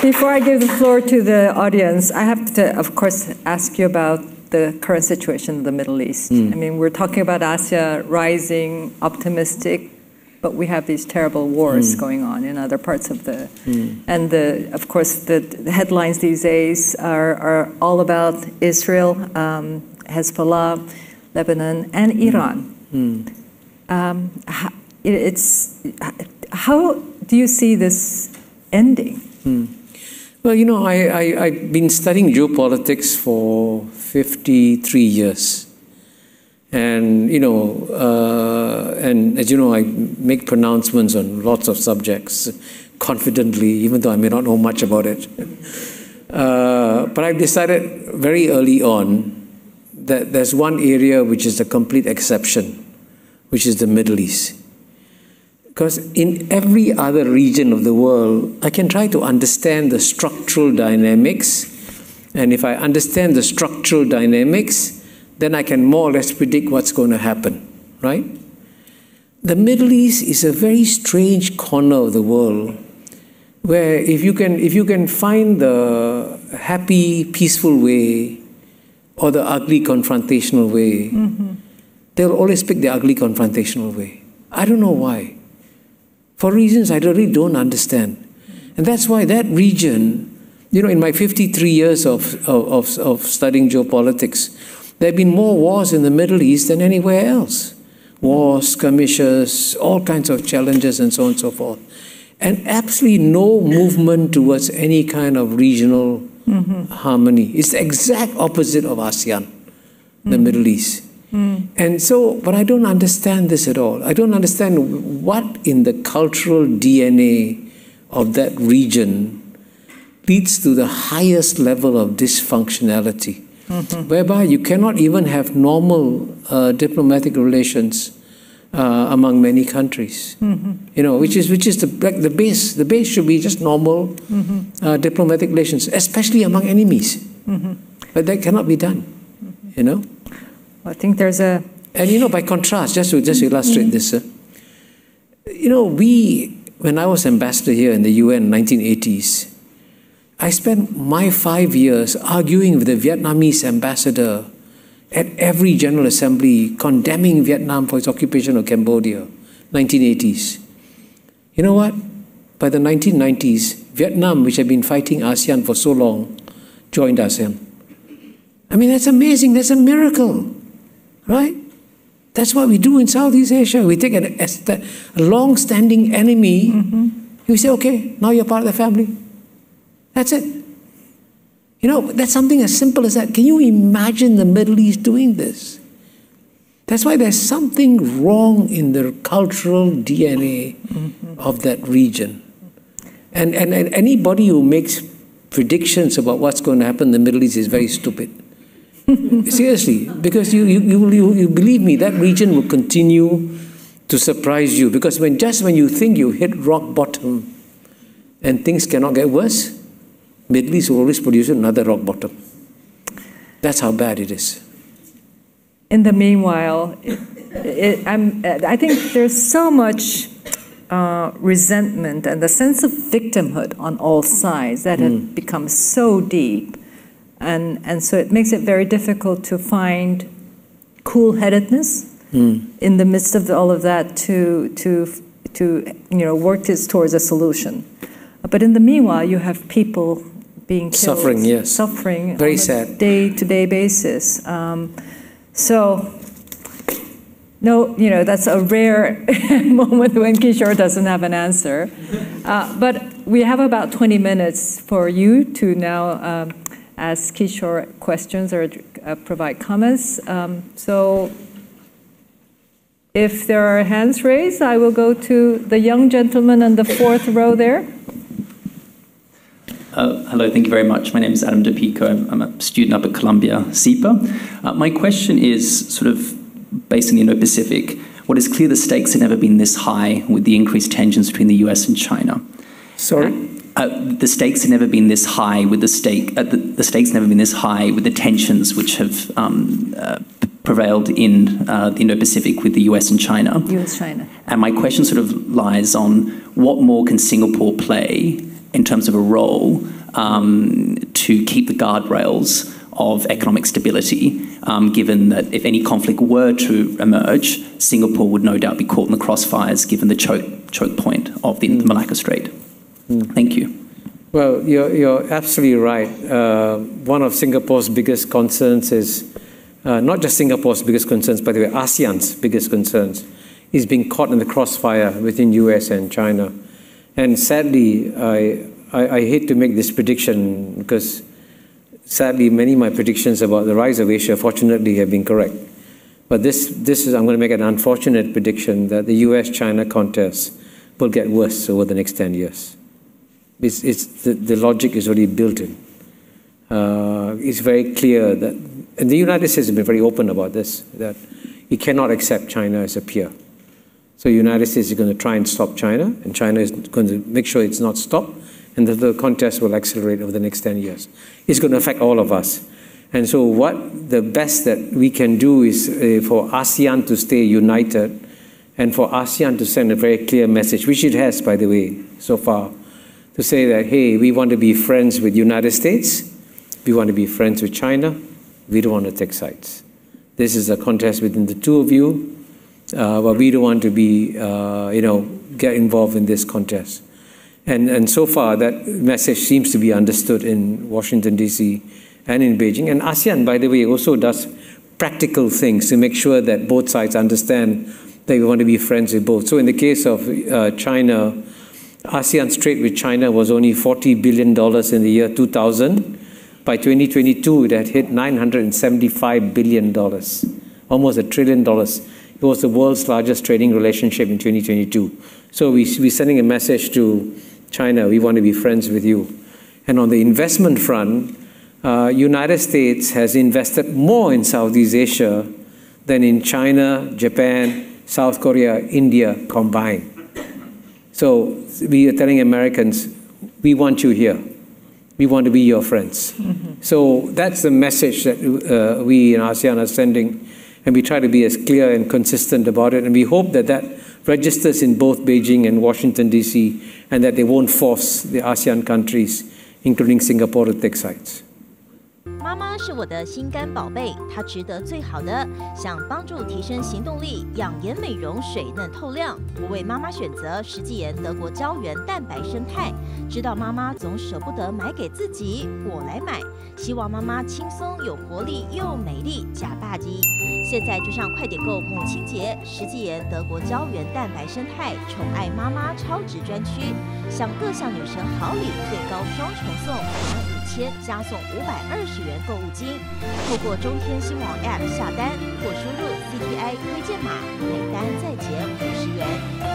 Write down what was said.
Before I give the floor to the audience, I have to, of course, ask you about the current situation in the Middle East. I mean, we're talking about Asia rising, optimistic, but we have these terrible wars going on in other parts of the... And, of course, the headlines these days are all about Israel, Hezbollah, Lebanon, and Iran. How do you see this ending? Well, you know, I've been studying geopolitics for 53 years. And, you know, and as you know, I make pronouncements on lots of subjects confidently, even though I may not know much about it. But I've decided very early on that there's one area which is a complete exception, which is the Middle East. Because in every other region of the world, I can try to understand the structural dynamics. And if I understand the structural dynamics, then I can more or less predict what's going to happen, right? The Middle East is a very strange corner of the world where if you can find the happy, peaceful way or the ugly, confrontational way, they'll always pick the ugly, confrontational way. I don't know why. For reasons I really don't understand. And that's why that region, you know, in my 53 years of studying geopolitics, there have been more wars in the Middle East than anywhere else. Wars, skirmishes, all kinds of challenges and so on and so forth. And absolutely no movement towards any kind of regional harmony. It's the exact opposite of ASEAN, the Middle East. And so, but I don't understand this at all. I don't understand what in the cultural DNA of that region leads to the highest level of dysfunctionality. Whereby you cannot even have normal diplomatic relations among many countries. You know, which is the base. The base should be just normal diplomatic relations, especially among enemies. But that cannot be done. You know. Well, I think there's a. And you know, by contrast, just to illustrate this, you know, when I was ambassador here in the UN in the 1980s. I spent my 5 years arguing with the Vietnamese ambassador at every General Assembly, condemning Vietnam for its occupation of Cambodia, 1980s. You know what? By the 1990s, Vietnam, which had been fighting ASEAN for so long, joined ASEAN. I mean, that's amazing. That's a miracle, right? That's what we do in Southeast Asia. We take a long-standing enemy, and we say, okay, now you're part of the family. That's it. You know, that's something as simple as that. Can you imagine the Middle East doing this? That's why there's something wrong in the cultural DNA of that region. And anybody who makes predictions about what's going to happen in the Middle East is very stupid. Seriously, because you believe me, that region will continue to surprise you. Because when you think you hit rock bottom and things cannot get worse, Middle East will always produce another rock bottom. That's how bad it is. In the meanwhile, I think there's so much resentment and the sense of victimhood on all sides that have become so deep. And so it makes it very difficult to find cool-headedness in the midst of all of that to work towards a solution. But in the meanwhile, you have people being killed. Suffering, yes. Suffering very on sad. a day-to-day basis. So, no, that's a rare moment when Kishore doesn't have an answer. But we have about 20 minutes for you to now ask Kishore questions or provide comments. So, if there are hands raised, I will go to the young gentleman on the fourth row there. Hello, thank you very much. My name is Adam DePico. I'm a student up at Columbia, SIPA. My question is sort of based in the Indo-Pacific. What is clear, the stakes have never been this high with the increased tensions between the US and China. Sorry? The stakes have never been this high with the stakes have never been this high with the tensions which have prevailed in the Indo-Pacific with the US and China. US-China. And my question sort of lies on what more can Singapore play in terms of a role to keep the guardrails of economic stability, given that if any conflict were to emerge, Singapore would no doubt be caught in the crossfires given the choke point of the Malacca Strait. Thank you. Well, you're absolutely right. One of Singapore's biggest concerns is, not just Singapore's biggest concerns, by the way, ASEAN's biggest concerns, is being caught in the crossfire within US and China. And sadly, I hate to make this prediction because sadly many of my predictions about the rise of Asia fortunately have been correct. But this is, I'm going to make an unfortunate prediction that the US-China contest will get worse over the next 10 years. The logic is already built in. It's very clear that, and the United States has been very open about this, that it cannot accept China as a peer. So the United States is going to try and stop China, and China is going to make sure it's not stopped, and that the contest will accelerate over the next 10 years. It's going to affect all of us. And so what the best that we can do is for ASEAN to stay united, and for ASEAN to send a very clear message, which it has, by the way, so far, to say that, hey, we want to be friends with the United States, we want to be friends with China, we don't want to take sides. This is a contest within the two of you, but we don't want to be, get involved in this contest. And so far, that message seems to be understood in Washington, D.C. and in Beijing. And ASEAN, by the way, also does practical things to make sure that both sides understand that we want to be friends with both. So in the case of China, ASEAN's trade with China was only $40 billion in the year 2000. By 2022, it had hit $975 billion, almost $1 trillion. It was the world's largest trading relationship in 2022. So we're sending a message to China, we want to be friends with you. And on the investment front, United States has invested more in Southeast Asia than in China, Japan, South Korea, India combined. So we are telling Americans, we want you here. We want to be your friends. So that's the message that we in ASEAN are sending, and we try to be as clear and consistent about it, and we hope that that registers in both Beijing and Washington, D.C., and that they won't force the ASEAN countries, including Singapore, to take sides. 妈妈是我的心肝宝贝，她值得最好的。想帮助提升行动力，养颜美容，水嫩透亮。我为妈妈选择石纪岩德国胶原蛋白生态。知道妈妈总舍不得买给自己，我来买。希望妈妈轻松有活力又美丽，假霸基。现在就上快点购母亲节石纪岩德国胶原蛋白生态宠爱妈妈超值专区，享各项女神好礼，最高双重送，5000加送520元购物金。透过中天新网 App 下单或输入 CTI 推荐码，每单再减50元。